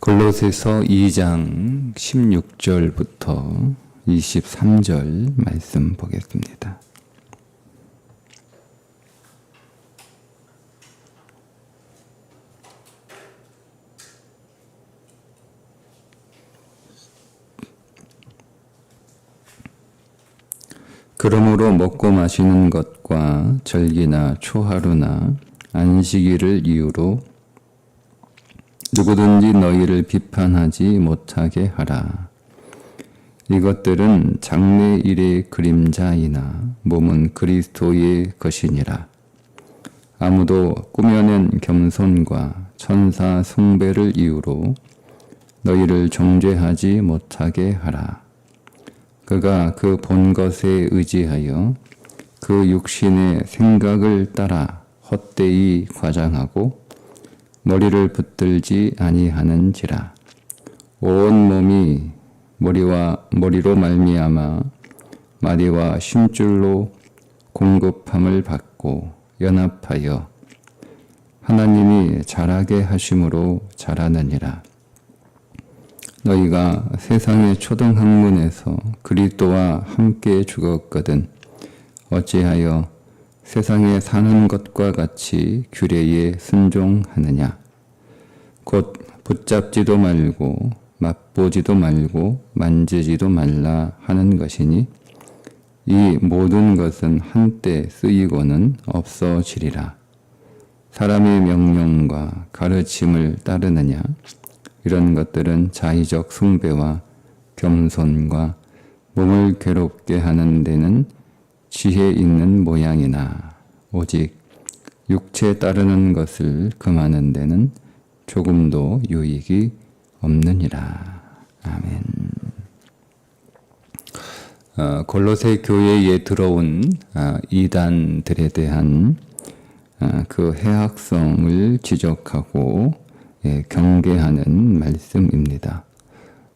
골로새서 2장 16절부터 23절 말씀 보겠습니다. 그러므로 먹고 마시는 것과 절기나 초하루나 안식일을 이유로 누구든지 너희를 비판하지 못하게 하라. 이것들은 장래일의 그림자이나 몸은 그리스도의 것이니라. 아무도 꾸며낸 겸손과 천사 숭배를 이유로 너희를 정죄하지 못하게 하라. 그가 그 본 것에 의지하여 그 육신의 생각을 따라 헛되이 과장하고 머리를 붙들지 아니하는지라. 온 몸이 머리로 말미암아 마디와 심줄로 공급함을 받고 연합하여 하나님이 자라게 하심으로 자라느니라. 너희가 세상의 초등학문에서 그리스도와 함께 죽었거든 어찌하여 세상에 사는 것과 같이 규례에 순종하느냐. 곧 붙잡지도 말고 맛보지도 말고 만지지도 말라 하는 것이니 이 모든 것은 한때 쓰이고는 없어지리라. 사람의 명령과 가르침을 따르느냐. 이런 것들은 자의적 숭배와 겸손과 몸을 괴롭게 하는 데는 지혜 있는 모양이나 오직 육체 따르는 것을 금하는 데는 조금도 유익이 없느니라. 아멘. 골로새 교회에 들어온 이단들에 대한 그 해악성을 지적하고 경계하는 말씀입니다.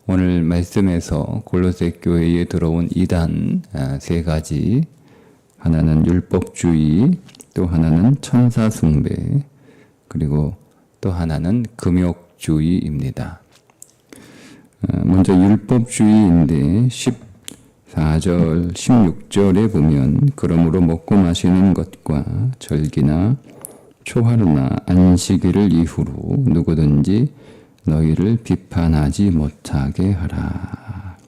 오늘 말씀에서 골로새 교회에 들어온 이단 세 가지, 하나는 율법주의, 또 하나는 천사숭배, 그리고 또 하나는 금욕주의입니다. 먼저 율법주의인데 14절, 16절에 보면 그러므로 먹고 마시는 것과 절기나 초하루나 안식일을 이후로 누구든지 너희를 비판하지 못하게 하라.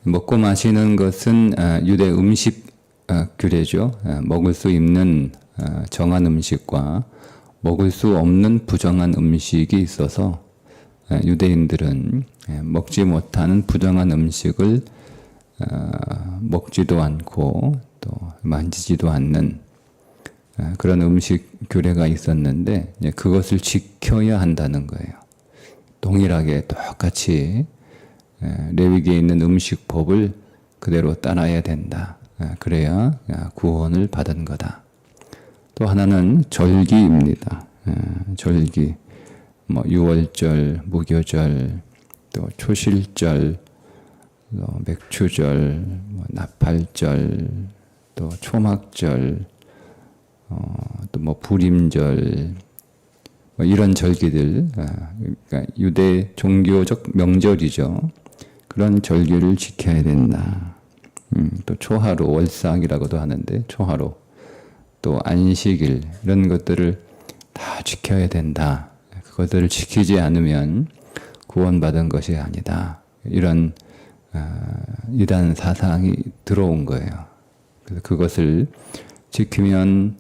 먹고 마시는 것은 유대 음식 규례죠. 먹을 수 있는 정한 음식과 먹을 수 없는 부정한 음식이 있어서 유대인들은 먹지 못하는 부정한 음식을 먹지도 않고 또 만지지도 않는 그런 음식 규례가 있었는데 그것을 지켜야 한다는 거예요. 동일하게 똑같이 레위기에 있는 음식법을 그대로 따라야 된다. 그래야 구원을 받은 거다. 또 하나는 절기입니다. 절기, 유월절, 무교절, 또 초실절, 또 맥추절, 나팔절, 또 초막절, 또 불임절, 이런 절기들, 그러니까 유대 종교적 명절이죠. 그런 절기를 지켜야 된다. 또 초하루, 월삭이라고도 하는데 초하루, 또 안식일, 이런 것들을 다 지켜야 된다. 그것들을 지키지 않으면 구원받은 것이 아니다. 이런 이단 사상이 들어온 거예요. 그래서 그것을 지키면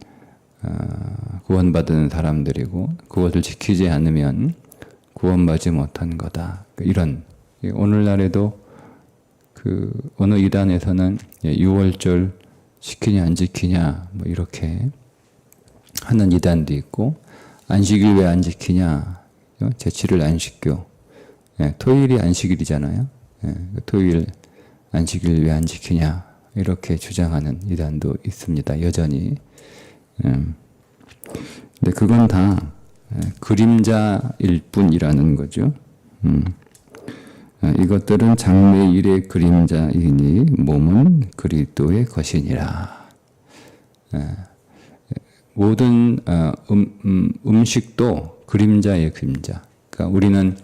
구원받은 사람들이고 그것을 지키지 않으면 구원받지 못한 거다. 이런 오늘날에도 그 어느 이단에서는 유월절 지키냐 안 지키냐 이렇게 하는 이단도 있고 안식일 왜 안 지키냐 제칠을 안 지켜 토요일이 안식일이잖아요. 토요일 안식일 왜 안 지키냐 이렇게 주장하는 이단도 있습니다. 여전히. 근데 그건 다 그림자일 뿐이라는 거죠. 이것들은 장래일의 그림자이니 몸은 그리스도의 것이니라. 모든 음식도 그림자의 그림자. 그러니까 그러니까 우리는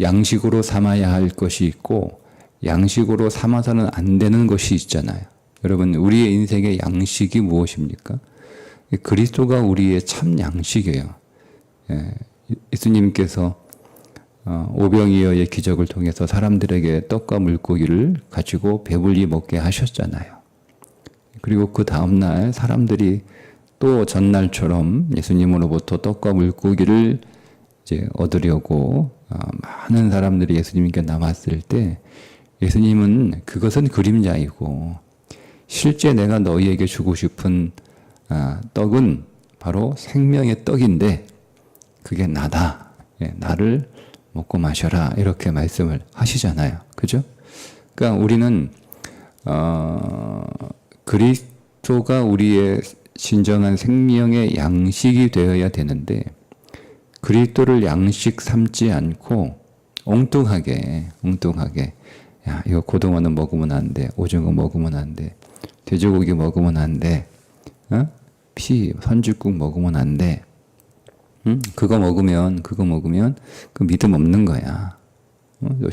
양식으로 삼아야 할 것이 있고 양식으로 삼아서는 안 되는 것이 있잖아요. 여러분, 우리의 인생의 양식이 무엇입니까? 그리스도가 우리의 참 양식이에요. 예수님께서 오병이어의 기적을 통해서 사람들에게 떡과 물고기를 가지고 배불리 먹게 하셨잖아요. 그리고 그 다음날 사람들이 또 전날처럼 예수님으로부터 떡과 물고기를 이제 얻으려고 많은 사람들이 예수님께 남았을 때 예수님은 그것은 그림자이고 실제 내가 너희에게 주고 싶은 떡은 바로 생명의 떡인데 그게 나다. 나를 먹고 마셔라. 이렇게 말씀을 하시잖아요. 그죠? 그러니까 우리는 그리스도가 우리의 진정한 생명의 양식이 되어야 되는데 그리스도를 양식 삼지 않고 엉뚱하게 야, 이거 고등어는 먹으면 안 돼. 오징어 먹으면 안 돼. 돼지고기 먹으면 안 돼. 선지국 먹으면 안 돼. 그거 먹으면 그 믿음 없는 거야.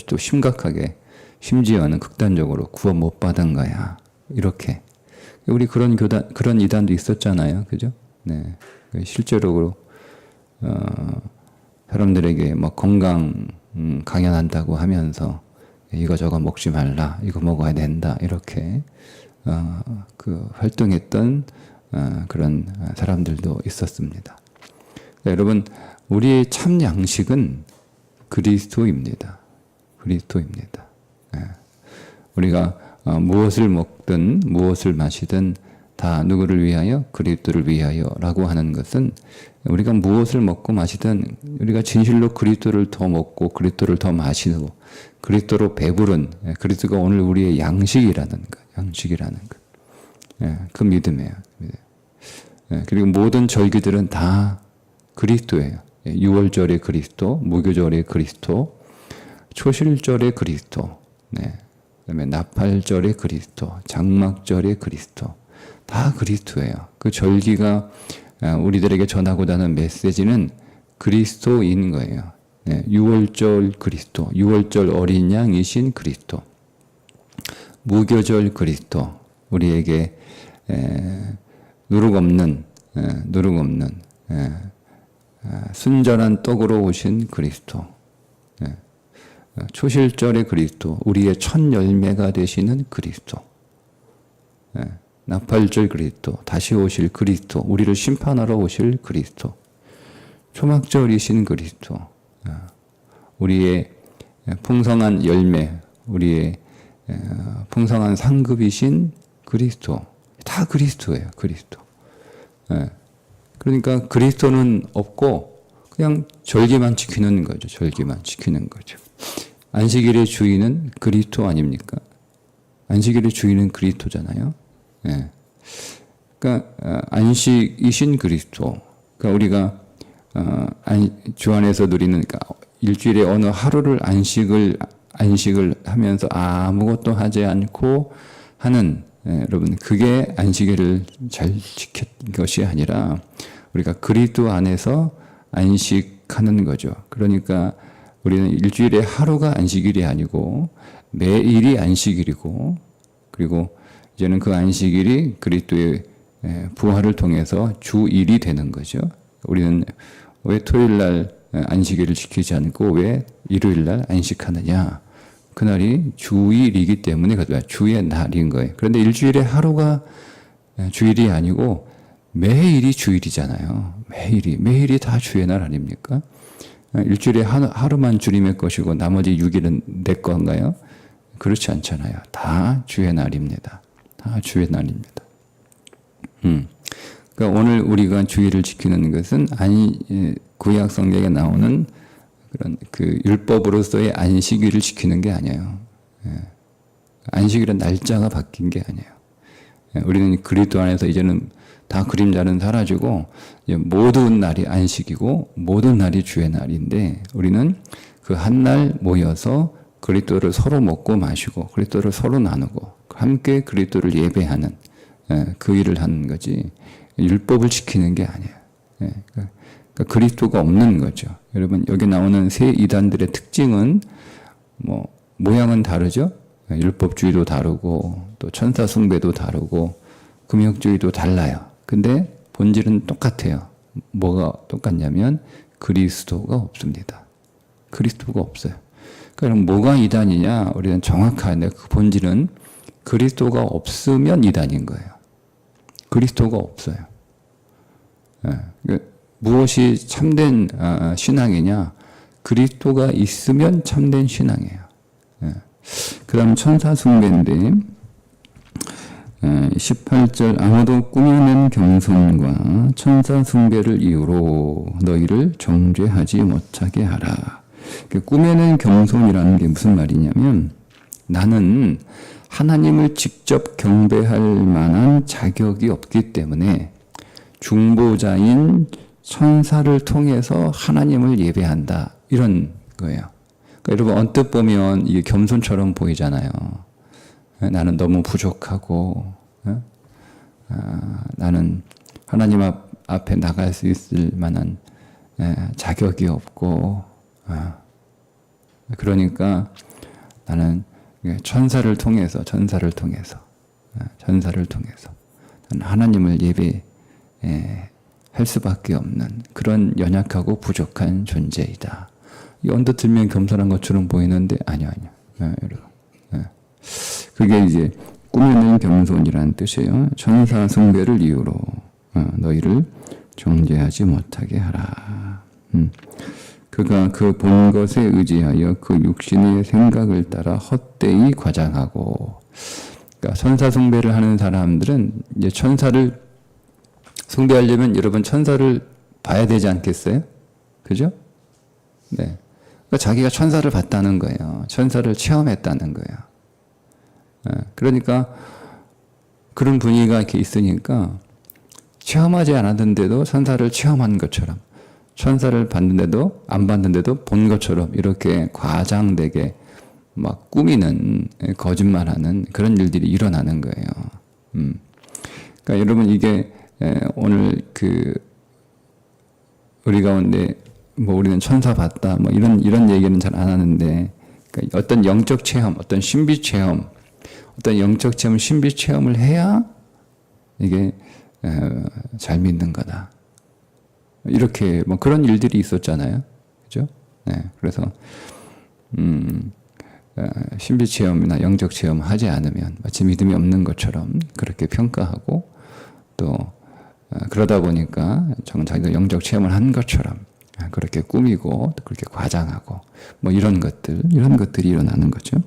또 심각하게 심지어는 극단적으로 구원 못 받은 거야. 이렇게. 우리 그런 이단도 있었잖아요. 그죠? 네. 실제로 사람들에게 뭐 건강 강연한다고 하면서 이거 저거 먹지 말라, 이거 먹어야 된다, 이렇게 활동했던 그런 사람들도 있었습니다. 여러분, 우리의 참 양식은 그리스도입니다. 그리스도입니다. 우리가 무엇을 먹든 무엇을 마시든 다 누구를 위하여? 그리스도를 위하여라고 하는 것은 우리가 무엇을 먹고 마시든 우리가 진실로 그리스도를 더 먹고 그리스도를 더 마시고 그리스도로 배부른 그리스도가 오늘 우리의 양식이라는 것, 양식이라는 것, 그 믿음이에요. 그리고 모든 절기들은 다 그리스도예요. 6월절의 그리스도, 무교절의 그리스도, 초실절의 그리스도, 그다음에 나팔절의 그리스도, 장막절의 그리스도, 다 그리스도예요. 그 절기가 우리들에게 전하고자 하는 메시지는 그리스도인 거예요. 6월절 그리스도, 6월절 어린 양이신 그리스도, 무교절 그리스도, 우리에게 누룩 없는 순전한 떡으로 오신 그리스도, 초실절의 그리스도, 우리의 첫 열매가 되시는 그리스도, 나팔절 그리스도, 다시 오실 그리스도, 우리를 심판하러 오실 그리스도, 초막절이신 그리스도, 우리의 풍성한 열매, 우리의 풍성한 상급이신 그리스도, 다 그리스도예요. 그리스도. 그러니까 그리스도는 없고 그냥 절기만 지키는 거죠. 절기만 지키는 거죠. 안식일의 주인은 그리스도 아닙니까? 안식일의 주인은 그리스도잖아요. 그러니까 안식이신 그리스도. 그러니까 우리가 주 안에서 누리는, 그러니까 일주일에 어느 하루를 안식을 하면서 아무것도 하지 않고 하는, 여러분, 그게 안식일을 잘 지킨 것이 아니라 우리가 그리스도 안에서 안식하는 거죠. 그러니까 우리는 일주일에 하루가 안식일이 아니고 매일이 안식일이고, 그리고 이제는 그 안식일이 그리스도의 부활을 통해서 주일이 되는 거죠. 우리는 왜 토요일 날 안식일을 지키지 않고 왜 일요일 날 안식하느냐? 그날이 주일이기 때문에 주의 날인 거예요. 그런데 일주일에 하루가 주일이 아니고 매일이 주일이잖아요. 매일이 다 주의 날 아닙니까? 일주일에 하루만 주님의 것이고 나머지 6일은 내 건가요? 그렇지 않잖아요. 다 주의 날입니다. 다 주의 날입니다. 그러니까 오늘 우리가 주일을 지키는 것은 구약 성경에 나오는 그런 그 율법으로서의 안식일을 지키는 게 아니에요. 안식일은 날짜가 바뀐 게 아니에요. 우리는 그리스도 안에서 이제는 다 그림자는 사라지고 모든 날이 안식이고 모든 날이 주의 날인데, 우리는 그 한 날 모여서 그리스도를 서로 먹고 마시고 그리스도를 서로 나누고 함께 그리스도를 예배하는 그 일을 하는 거지 율법을 지키는 게 아니에요. 그러니까 그러니까 그리스도가 없는 거죠. 여러분 여기 나오는 세 이단들의 특징은 뭐 모양은 다르죠. 율법주의도 다르고 또 천사 숭배도 다르고 금욕주의도 달라요. 근데 본질은 똑같아요. 뭐가 똑같냐면 그리스도가 없습니다. 그리스도가 없어요. 그럼 뭐가 이단이냐? 우리는 정확한데 그 본질은 그리스도가 없으면 이단인 거예요. 그리스도가 없어요. 무엇이 참된 신앙이냐? 그리스도가 있으면 참된 신앙이에요. 그 다음 천사 숭배인데 18절 아무도 꾸며낸 겸손과 천사 숭배를 이유로 너희를 정죄하지 못하게 하라. 꾸며낸 겸손이라는 게 무슨 말이냐면 나는 하나님을 직접 경배할 만한 자격이 없기 때문에 중보자인 천사를 통해서 하나님을 예배한다. 이런 거예요. 그러니까 여러분 언뜻 보면 이게 겸손처럼 보이잖아요. 나는 너무 부족하고 나는 하나님 앞에 나갈 수 있을 만한 자격이 없고 그러니까 나는 천사를 통해서 나는 하나님을 예배할 수밖에 없는 그런 연약하고 부족한 존재이다. 이 언뜻 들면 겸손한 것처럼 보이는데 아니요. 여러분. 그게 이제 꾸며낸 겸손이라는 뜻이에요. 천사 숭배를 이유로 너희를 정죄하지 못하게 하라. 그가 그 본 것에 의지하여 그 육신의 생각을 따라 헛되이 과장하고. 그러니까 천사 숭배를 하는 사람들은 이제 천사를 숭배하려면 여러분 천사를 봐야 되지 않겠어요? 그죠? 네. 그러니까 자기가 천사를 봤다는 거예요. 천사를 체험했다는 거예요. 그러니까 그런 분위기가 이렇게 있으니까 체험하지 않았는데도 천사를 체험한 것처럼 천사를 봤는데도 안 봤는데도 본 것처럼 이렇게 과장되게 막 꾸미는 거짓말하는 그런 일들이 일어나는 거예요. 그러니까 여러분 이게 오늘 우리 가운데 뭐 우리는 천사 봤다 뭐 이런 얘기는 잘 안 하는데 그러니까 어떤 영적 체험, 어떤 신비 체험, 어떤 영적 체험, 신비 체험을 해야 이게 잘 믿는 거다. 이렇게 뭐 그런 일들이 있었잖아요, 그죠? 네, 그래서 신비 체험이나 영적 체험 하지 않으면 마치 믿음이 없는 것처럼 그렇게 평가하고 또 그러다 보니까 자기가 영적 체험을 한 것처럼 그렇게 꾸미고 그렇게 과장하고 뭐 이런 것들이 일어나는 거죠.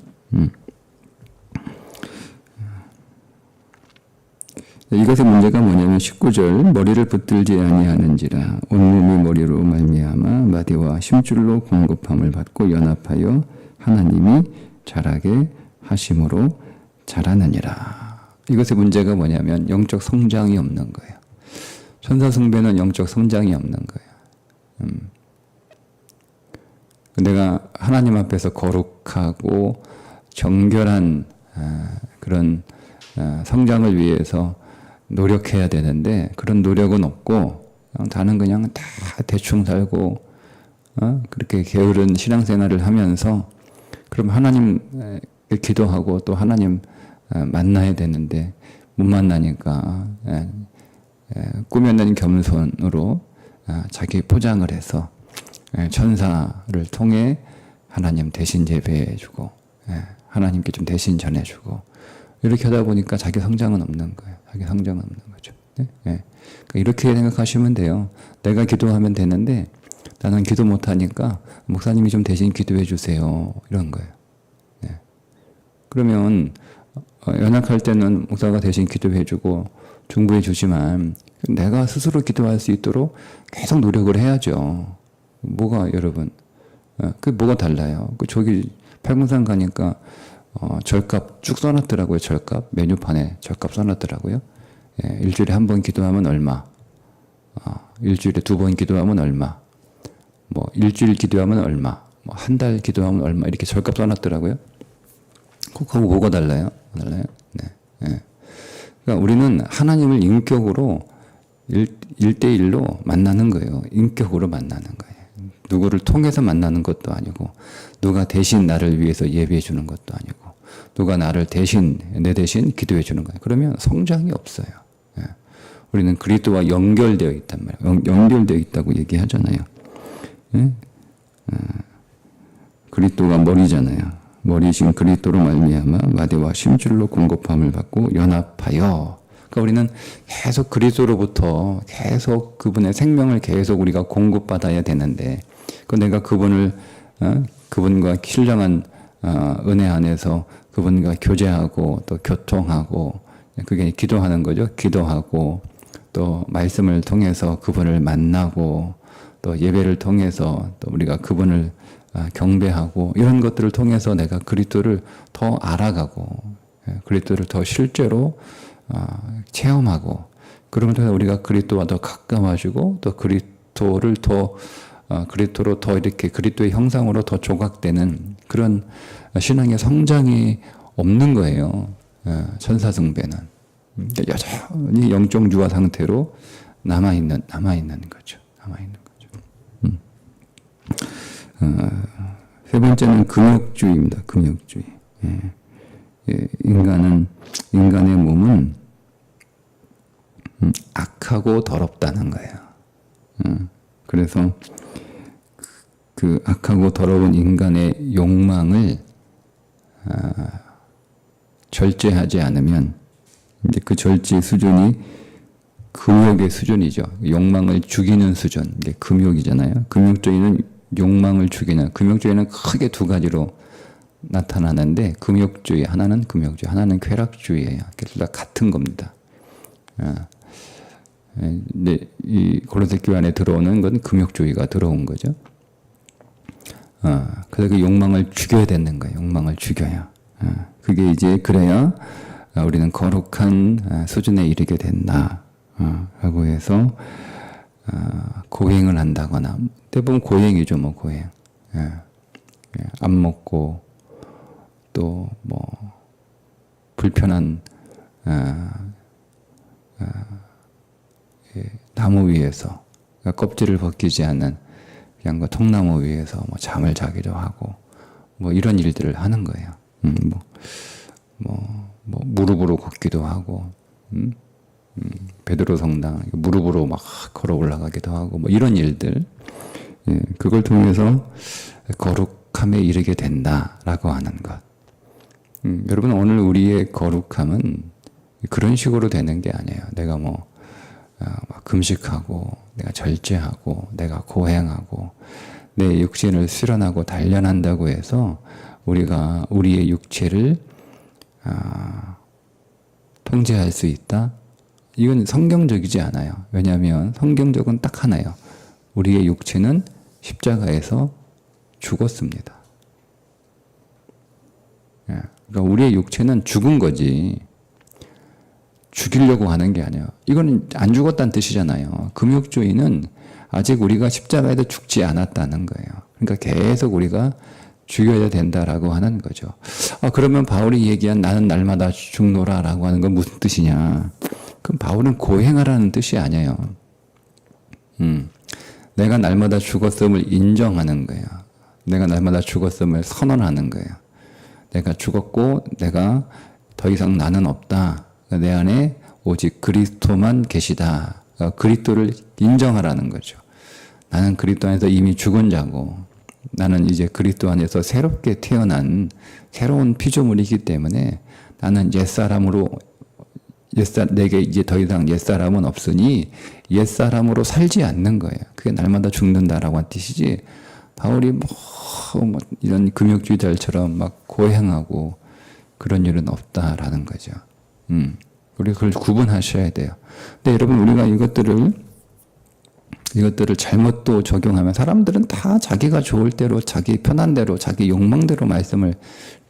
이것의 문제가 뭐냐면 19절 머리를 붙들지 아니하는지라 온몸이 머리로 말미암아 마디와 힘줄로 공급함을 받고 연합하여 하나님이 자라게 하심으로 자라느니라. 이것의 문제가 뭐냐면 영적 성장이 없는 거예요. 천사 숭배는 영적 성장이 없는 거예요. 내가 하나님 앞에서 거룩하고 정결한 그런 성장을 위해서 노력해야 되는데 그런 노력은 없고 나는 그냥 다 대충 살고 그렇게 게으른 신앙생활을 하면서 그럼 하나님 기도하고 또 하나님 만나야 되는데 못 만나니까 꾸며낸 겸손으로 자기 포장을 해서 천사를 통해 하나님 대신 예배해주고 하나님께 좀 대신 전해주고 이렇게 하다 보니까 자기 성장은 없는 거예요. 자기 성장은 없는 거죠. 네? 그러니까 이렇게 생각하시면 돼요. 내가 기도하면 되는데 나는 기도 못하니까 목사님이 좀 대신 기도해 주세요. 이런 거예요. 네. 그러면 연약할 때는 목사가 대신 기도해 주고 중보해 주지만 내가 스스로 기도할 수 있도록 계속 노력을 해야죠. 뭐가 여러분 그 뭐가 달라요? 저기 팔공산 가니까 절값 쭉 써놨더라고요. 절값 메뉴판에 절값 써놨더라고요. 일주일에 한 번 기도하면 얼마, 일주일에 2번 기도하면 얼마, 뭐 일주일 기도하면 얼마, 뭐 한 달 기도하면 얼마 이렇게 절값 써놨더라고요. 그거 뭐가 달라요? 달라요? 네. 그러니까 우리는 하나님을 인격으로 일대일로 만나는 거예요. 인격으로 만나는 거예요. 누구를 통해서 만나는 것도 아니고, 누가 대신 나를 위해서 예배해 주는 것도 아니고, 누가 나를 대신, 내 대신 기도해 주는 거예요. 그러면 성장이 없어요. 예. 우리는 그리스도와 연결되어 있단 말이에요. 연결되어 있다고 얘기하잖아요. 예? 그리스도가 머리잖아요. 머리신 그리스도로 말미암아 마대와 심줄로 공급함을 받고 연합하여. 그러니까 우리는 계속 그리스도로부터 계속 그분의 생명을 계속 우리가 공급받아야 되는데, 그 내가 그분을 그분과 신령한 은혜 안에서 그분과 교제하고 또 교통하고, 그게 기도하는 거죠. 기도하고 또 말씀을 통해서 그분을 만나고 또 예배를 통해서 또 우리가 그분을 경배하고, 이런 것들을 통해서 내가 그리스도를 더 알아가고 그리스도를 더 실제로 체험하고, 그러면 우리가 그리스도와 더 가까워지고 또 그리스도를 더 그리스도로 더 이렇게 그리스도의 형상으로 더 조각되는 그런 신앙의 성장이 없는 거예요. 천사숭배는 여전히 영적 유아 상태로 남아 있는 거죠. 세 번째는 금욕주의입니다. 금욕주의. 인간의 몸은 악하고 더럽다는 거예요. 그래서 그 악하고 더러운 인간의 욕망을 절제하지 않으면, 이제 그 절제 수준이 금욕의 수준이죠. 욕망을 죽이는 수준. 이게 금욕이잖아요. 금욕주의는 욕망을 죽이는, 금욕주의는 크게 두 가지로 나타나는데, 금욕주의 하나는 금욕주의, 하나는 쾌락주의예요. 둘 다 같은 겁니다. 근데 이 고린도 교회 안에 들어오는 건 금욕주의가 들어온 거죠. 그래서 그 욕망을 죽여야 되는 거예요. 욕망을 죽여야. 그게 이제 그래야 우리는 거룩한 수준에 이르게 된다. 라고 해서 고행을 한다거나, 대부분 고행이죠, 뭐 고행. 안 먹고 또 뭐 불편한 나무 위에서, 그러니까 껍질을 벗기지 않는 그냥 그 통나무 위에서 뭐 잠을 자기도 하고, 뭐 이런 일들을 하는 거예요. 뭐 무릎으로 걷기도 하고, 베드로 성당 무릎으로 막 걸어 올라가기도 하고, 뭐 이런 일들, 그걸 통해서 거룩함에 이르게 된다라고 하는 것. 여러분, 오늘 우리의 거룩함은 그런 식으로 되는 게 아니에요. 내가 뭐 금식하고, 내가 절제하고, 내가 고행하고, 내 육신을 수련하고 단련한다고 해서 우리가 우리의 육체를 통제할 수 있다? 이건 성경적이지 않아요. 왜냐하면 성경적은 딱 하나예요. 우리의 육체는 십자가에서 죽었습니다. 그러니까 우리의 육체는 죽은 거지 죽이려고 하는 게 아니에요. 이거는 안 죽었다는 뜻이잖아요. 금욕주의는 아직 우리가 십자가에도 죽지 않았다는 거예요. 그러니까 계속 우리가 죽여야 된다라고 하는 거죠. 그러면 바울이 얘기한 나는 날마다 죽노라라고 하는 건 무슨 뜻이냐? 그럼 바울은 고행하라는 뜻이 아니에요. 내가 날마다 죽었음을 인정하는 거예요. 내가 날마다 죽었음을 선언하는 거예요. 내가 죽었고 내가 더 이상 나는 없다. 내 안에 오직 그리스도만 계시다. 그리스도를 인정하라는 거죠. 나는 그리스도 안에서 이미 죽은 자고, 나는 이제 그리스도 안에서 새롭게 태어난 새로운 피조물이기 때문에 나는 옛사람으로, 내게 이제 더 이상 옛사람은 없으니 옛사람으로 살지 않는 거예요. 그게 날마다 죽는다라고 한 뜻이지, 바울이 뭐 이런 금욕주의자들처럼 막 고행하고 그런 일은 없다라는 거죠. 우리 그걸 구분하셔야 돼요. 근데 여러분, 우리가 이것들을 잘못 또 적용하면 사람들은 다 자기가 좋을 대로, 자기 편한 대로, 자기 욕망대로 말씀을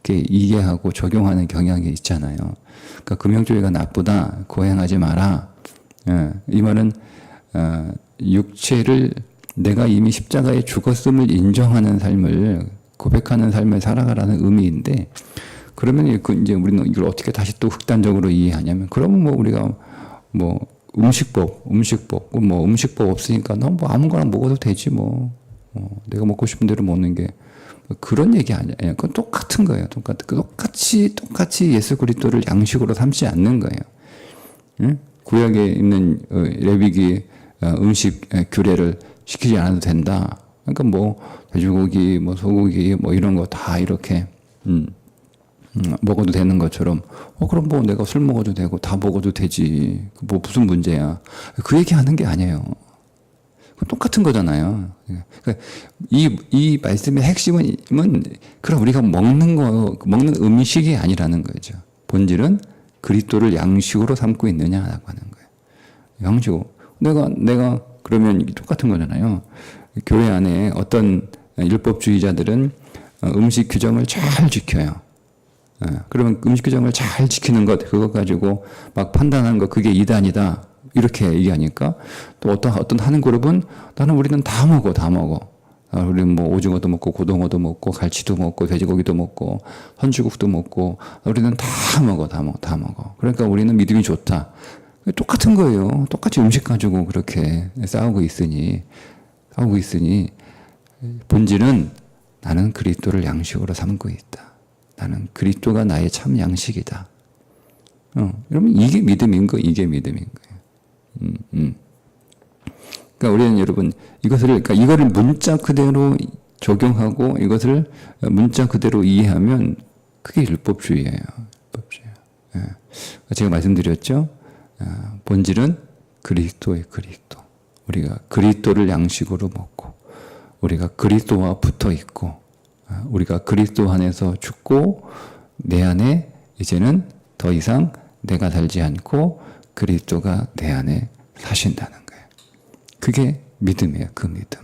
이렇게 이해하고 적용하는 경향이 있잖아요. 그러니까 금욕주의가 나쁘다, 고행하지 마라. 이 말은 육체를 내가 이미 십자가에 죽었음을 인정하는 삶을, 고백하는 삶을 살아가라는 의미인데, 그러면 이제 우리는 이걸 어떻게 다시 또 극단적으로 이해하냐면, 그러면 뭐 우리가 뭐 음식법, 뭐 음식법 없으니까 너 뭐 아무거나 먹어도 되지 뭐. 내가 먹고 싶은 대로 먹는 게 그런 얘기 아니야. 그건 똑같은 거예요. 똑같이 예수 그리스도를 양식으로 삼지 않는 거예요. 응? 구약에 있는 레위기 음식 규례를 시키지 않아도 된다. 그러니까 뭐 돼지고기, 뭐 소고기, 뭐 이런 거 다 이렇게 먹어도 되는 것처럼 그럼 뭐 내가 술 먹어도 되고 다 먹어도 되지. 뭐 무슨 문제야. 그 얘기하는 게 아니에요. 똑같은 거잖아요. 그러니까 이 말씀의 핵심은 그럼 우리가 먹는 음식이 아니라는 거죠. 본질은 그리스도를 양식으로 삼고 있느냐라고 하는 거예요. 양식으로. 내가 그러면 똑같은 거잖아요. 교회 안에 어떤 율법주의자들은 음식 규정을 잘 지켜요. 그러면 음식 규정을 잘 지키는 것, 그거 가지고 막 판단하는 거, 그게 이단이다. 이렇게 얘기하니까 또 어떤 하는 그룹은 우리는 다 먹어. 우리는 뭐 오징어도 먹고 고등어도 먹고 갈치도 먹고 돼지고기도 먹고 헌주국도 먹고 우리는 다 먹어. 그러니까 우리는 믿음이 좋다. 똑같은 거예요. 똑같이 음식 가지고 그렇게 싸우고 있으니 본질은 나는 그리스도를 양식으로 삼고 있다. 나는 그리스도가 나의 참 양식이다. 여러분 이게 믿음인 거예요. 그러니까 우리는 여러분 이거를 문자 그대로 적용하고 이것을 문자 그대로 이해하면 그게 율법주의예요. 제가 말씀드렸죠. 본질은 그리스도의 그리스도. 우리가 그리스도를 양식으로 먹고 우리가 그리스도와 붙어 있고 우리가 그리스도 안에서 죽고 내 안에 이제는 더 이상 내가 살지 않고 그리스도가 내 안에 사신다는 거예요. 그게 믿음이에요. 그 믿음.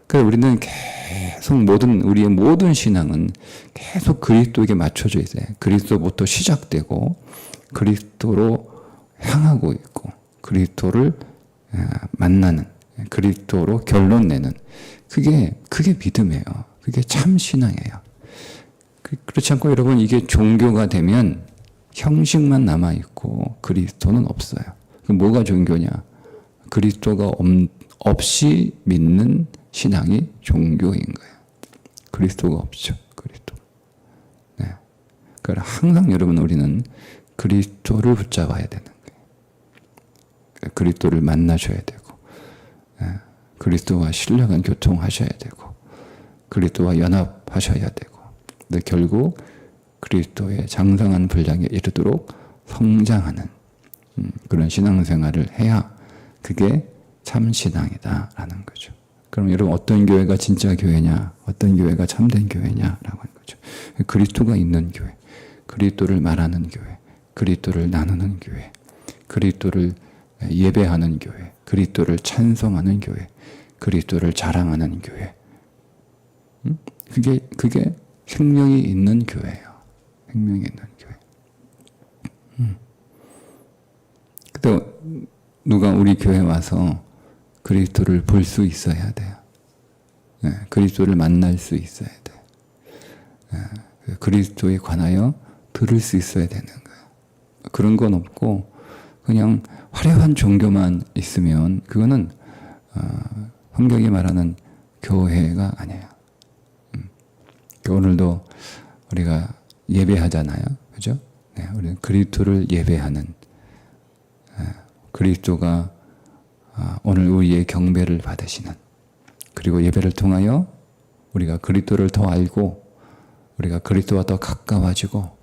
그래서 우리는 계속 우리의 모든 신앙은 계속 그리스도에게 맞춰져 있어요. 그리스도부터 시작되고 그리스도로 향하고 있고 그리스도를 만나는 그리스도로 결론 내는 그게 믿음이에요. 그게 참 신앙이에요. 그렇지 않고 여러분 이게 종교가 되면 형식만 남아있고 그리스도는 없어요. 뭐가 종교냐? 그리스도가 없이 믿는 신앙이 종교인 거예요. 그리스도가 없죠. 그리스도. 네. 그러니까 항상 여러분 우리는 그리스도를 붙잡아야 되는 거예요. 그리스도를 만나셔야 되고 그리스도와 신령한 교통하셔야 되고 그리스도와 연합하셔야 되고 근데 결국 그리스도의 장성한 분량에 이르도록 성장하는 그런 신앙생활을 해야 그게 참 신앙이다라는 거죠. 그럼 여러분 어떤 교회가 진짜 교회냐, 어떤 교회가 참된 교회냐라고 하는 거죠. 그리스도가 있는 교회, 그리스도를 말하는 교회, 그리스도를 나누는 교회, 그리스도를 예배하는 교회, 그리스도를 찬송하는 교회, 그리스도를 자랑하는 교회. 그게 생명이 있는 교회예요. 생명이 있는 교회. 근데 누가 우리 교회에 와서 그리스도를 볼 수 있어야 돼요. 그리스도를 만날 수 있어야 돼요. 그리스도에 관하여 들을 수 있어야 되는 거예요. 그런 건 없고 그냥 화려한 종교만 있으면 그거는 성경이 말하는 교회가 아니에요. 오늘도 우리가 예배하잖아요. 그죠? 네, 우리는 그리스도를 예배하는 그리스도가 오늘 우리의 경배를 받으시는 그리고 예배를 통하여 우리가 그리스도를 더 알고 우리가 그리스도와 더 가까워지고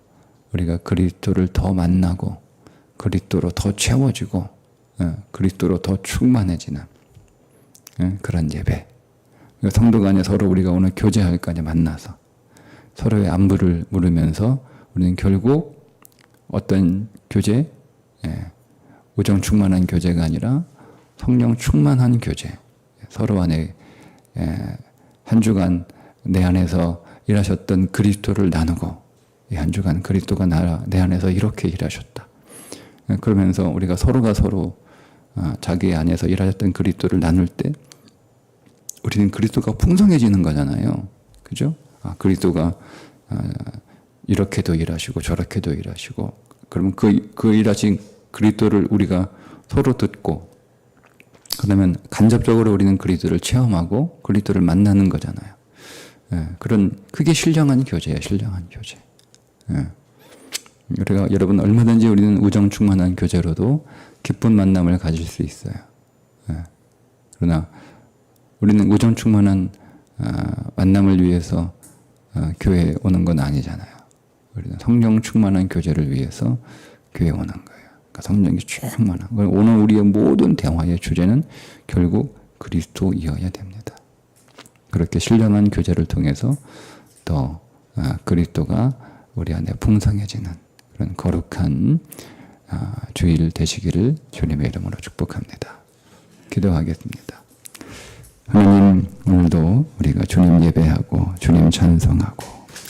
우리가 그리스도를 더 만나고 그리스도로 더 채워지고 그리스도로 더 충만해지는 그런 예배. 성도 간에 서로 우리가 오늘 교제할 거냐 만나서 서로의 안부를 물으면서 우리는 결국 어떤 교제, 우정 충만한 교제가 아니라 성령 충만한 교제, 서로 안에 한 주간 내 안에서 일하셨던 그리스도를 나누고 이 한 주간 그리스도가 내 안에서 이렇게 일하셨다. 그러면서 우리가 서로가 서로 자기 안에서 일하셨던 그리스도를 나눌 때 우리는 그리스도가 풍성해지는 거잖아요. 그죠? 그리스도가 이렇게도 일하시고 저렇게도 일하시고 그러면 그 일하신 그리스도를 우리가 서로 듣고 그러면 간접적으로 우리는 그리스도를 체험하고 그리스도를 만나는 거잖아요. 예, 그게 신령한 교제예요. 신령한 교제. 예. 우리가 여러분 얼마든지 우리는 우정 충만한 교제로도 기쁜 만남을 가질 수 있어요. 예. 그러나 우리는 우정 충만한 만남을 위해서 교회에 오는 건 아니잖아요. 우리는 성령 충만한 교제를 위해서 교회에 오는 거예요. 그러니까 성령이 충만한. 오늘 우리의 모든 대화의 주제는 결국 그리스도이어야 됩니다. 그렇게 신령한 교제를 통해서 더 그리스도가 우리 안에 풍성해지는 그런 거룩한 주일 되시기를 주님의 이름으로 축복합니다. 기도하겠습니다. 하나님, 오늘도 우리가 주님 예배하고 주님 찬송하고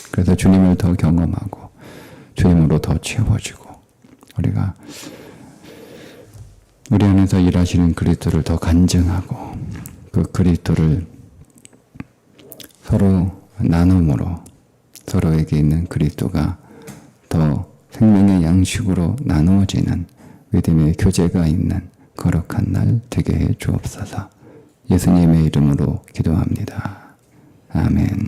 그래서 주님을 더 경험하고 주님으로 더 채워지고 우리가 우리 안에서 일하시는 그리스도를 더 간증하고 그 그리스도를 서로 나눔으로 서로에게 있는 그리스도가 더 생명의 양식으로 나누어지는 믿음의 교제가 있는 거룩한 날 되게 해 주옵소서. 예수님의 이름으로 기도합니다. 아멘.